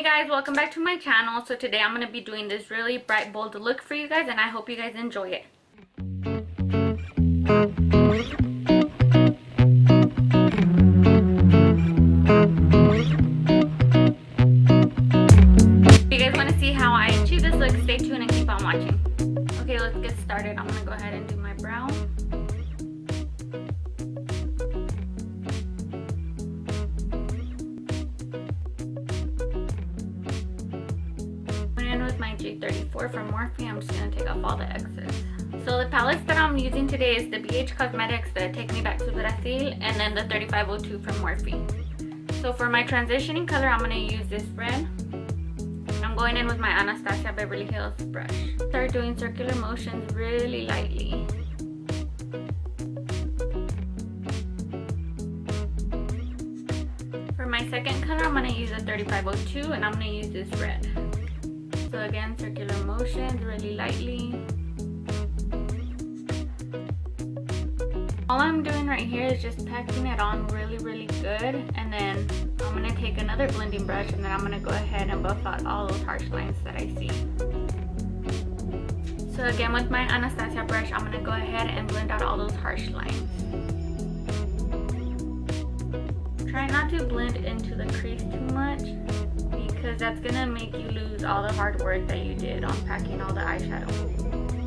Hey guys, welcome back to my channel. So today I'm going to be doing this really bright bold look for you guys, and I hope you guys enjoy it. If you guys want to see how I achieve this look, stay tuned and keep on watching. Okay, let's get started. I'm going to go ahead and do my brow. My G34 from Morphe. I'm just going to take off all the excess. So the palettes that I'm using today is the Bhcosmetics, the Take Me Back to Brazil, and then the 3502 from Morphe. So for my transitioning color, I'm going to use this red. I'm going in with my Anastasia Beverly Hills brush. Start doing circular motions really lightly. For my second color, I'm going to use the 3502, and I'm going to use this red. So again, circular motions really lightly. All I'm doing right here is just packing it on really good, and then I'm going to take another blending brush and then I'm going to go ahead and buff out all those harsh lines that I see. So again, with my Anastasia brush, I'm going to go ahead and blend out all those harsh lines. Try not to blend into the crease too much, because that's gonna make you lose all the hard work that you did on packing all the eyeshadow.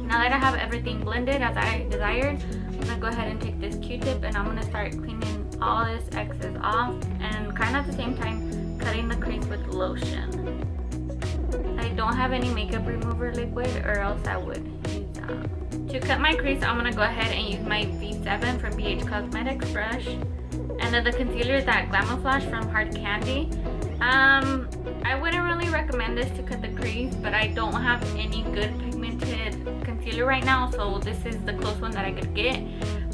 Now that I have everything blended as I desired, I'm gonna go ahead and take this Q-tip and I'm gonna start cleaning all this excess off, and kind of at the same time cutting the crease with lotion. I don't have any makeup remover liquid, or else I would use that. To cut my crease, I'm gonna go ahead and use my V7 from Bhcosmetics brush, and then the concealer is that Glamour Flash from Hard Candy. I wouldn't really recommend this to cut the crease, but I don't have any good pigmented concealer right now, so this is the close one that I could get.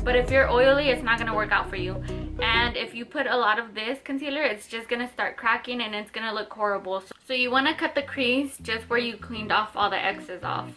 But if you're oily, it's not going to work out for you. And if you put a lot of this concealer, it's just going to start cracking and it's going to look horrible. So you want to cut the crease just where you cleaned off all the excess off.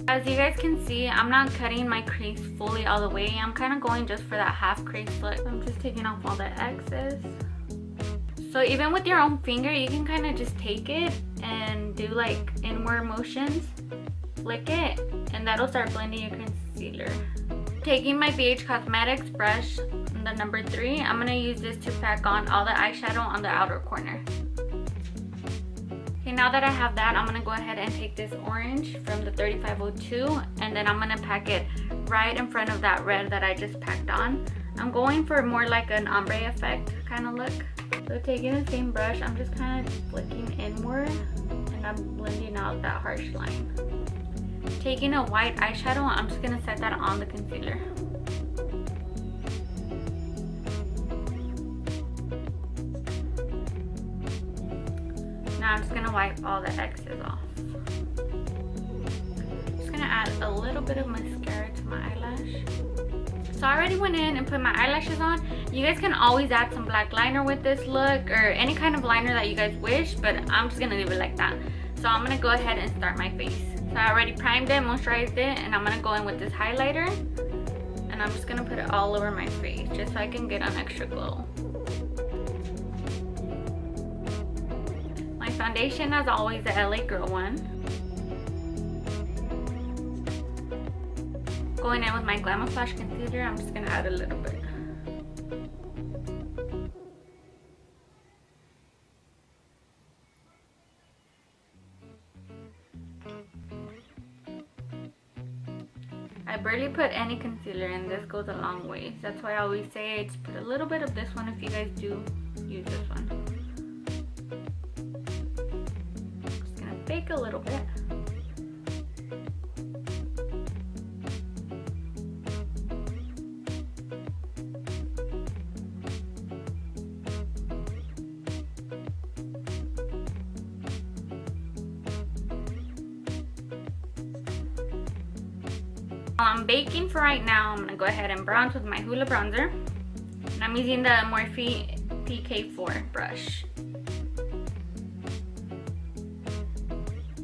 As you guys can see, I'm not cutting my crease fully all the way. I'm kind of going just for that half crease look. I'm just taking off all the excess. So even with your own finger, you can kind of just take it and do like inward motions. Flick it, and that'll start blending your concealer. Taking my Bhcosmetics brush, the number 3, I'm going to use this to pack on all the eyeshadow on the outer corner. Okay, now that I have that, I'm going to go ahead and take this orange from the 3502, and then I'm going to pack it right in front of that red that I just packed on. I'm going for more like an ombre effect kind of look. So taking the same brush, I'm just kind of flicking inward, and I'm blending out that harsh line. Taking a white eyeshadow, I'm just going to set that on the concealer. Now I'm just going to wipe all the excess off. Just going to add a little bit of mascara to my eyelash. So I already went in and put my eyelashes on. You guys can always add some black liner with this look, or any kind of liner that you guys wish, but I'm just going to leave it like that. So I'm going to go ahead and start my face. So I already primed it, moisturized it, and I'm going to go in with this highlighter. And I'm just going to put it all over my face just so I can get an extra glow. My foundation, as always, the LA Girl one. Going in with my Glamour Flash concealer, I'm just going to add a little bit. I barely put any concealer in. This goes a long way. That's why I always say just put a little bit of this one if you guys do use this one. Just gonna bake a little bit. While I'm baking for right now, I'm gonna go ahead and bronze with my Hoola bronzer. And I'm using the Morphe TK4 brush.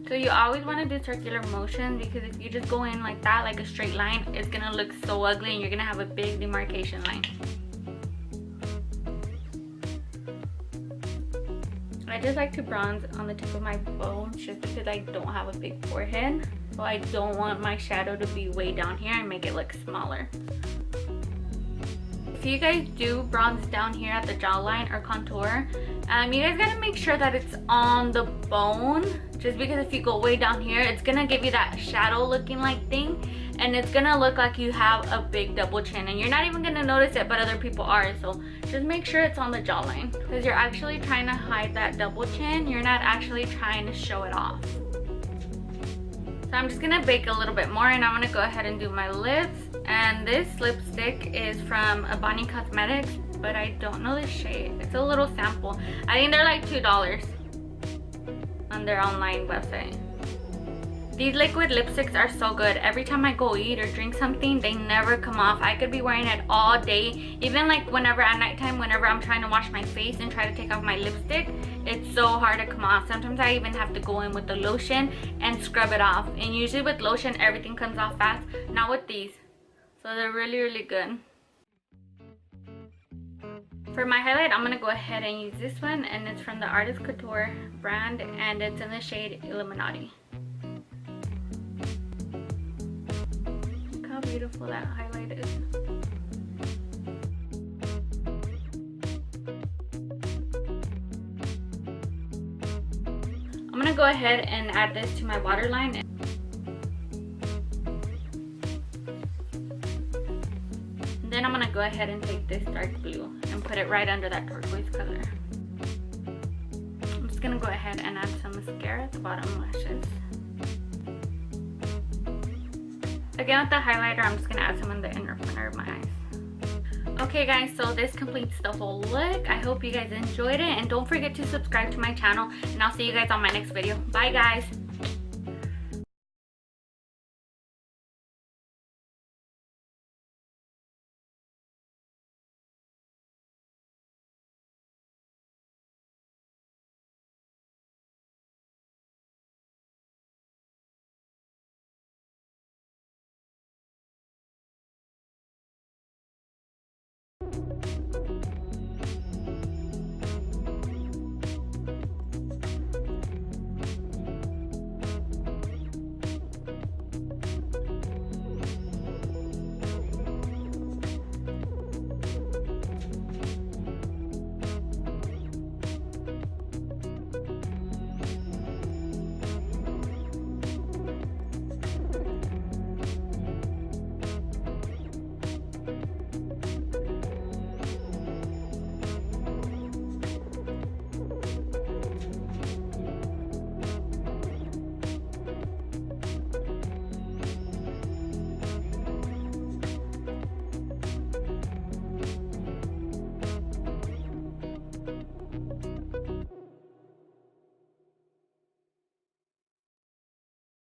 So you always want to do circular motion, because if you just go in like that, like a straight line, it's gonna look so ugly and you're gonna have a big demarcation line. I just like to bronze on the tip of my bones just because I don't have a big forehead. So I don't want my shadow to be way down here and make it look smaller. If you guys do bronze down here at the jawline or contour, you guys gotta make sure that it's on the bone, just because if you go way down here, it's gonna give you that shadow looking like thing, and it's gonna look like you have a big double chin, and you're not even gonna notice it, but other people are. So just make sure it's on the jawline, because you're actually trying to hide that double chin. You're not actually trying to show it off. So I'm just gonna bake a little bit more, and I'm gonna go ahead and do my lips. And this lipstick is from Abonicosmetics, but I don't know the shade. It's a little sample. I think they're like $2 on their online website. These liquid lipsticks are so good. Every time I go eat or drink something, they never come off. I could be wearing it all day. Even like whenever at nighttime, whenever I'm trying to wash my face and try to take off my lipstick, it's so hard to come off. Sometimes I even have to go in with the lotion and scrub it off. And usually with lotion, everything comes off fast. Not with these. So they're really, really good. For my highlight, I'm going to go ahead and use this one. And it's from the Artist Couture brand. And it's in the shade Illuminati. Look how beautiful that highlight is. I'm going to go ahead and add this to my waterline. Then I'm gonna go ahead and take this dark blue and put it right under that turquoise color. I'm just gonna go ahead and add some mascara at the bottom lashes. Again with the highlighter, I'm just gonna add some in the inner corner of my eyes. Okay guys, so this completes the whole look. I hope you guys enjoyed it, and don't forget to subscribe to my channel, and I'll see you guys on my next video. Bye guys!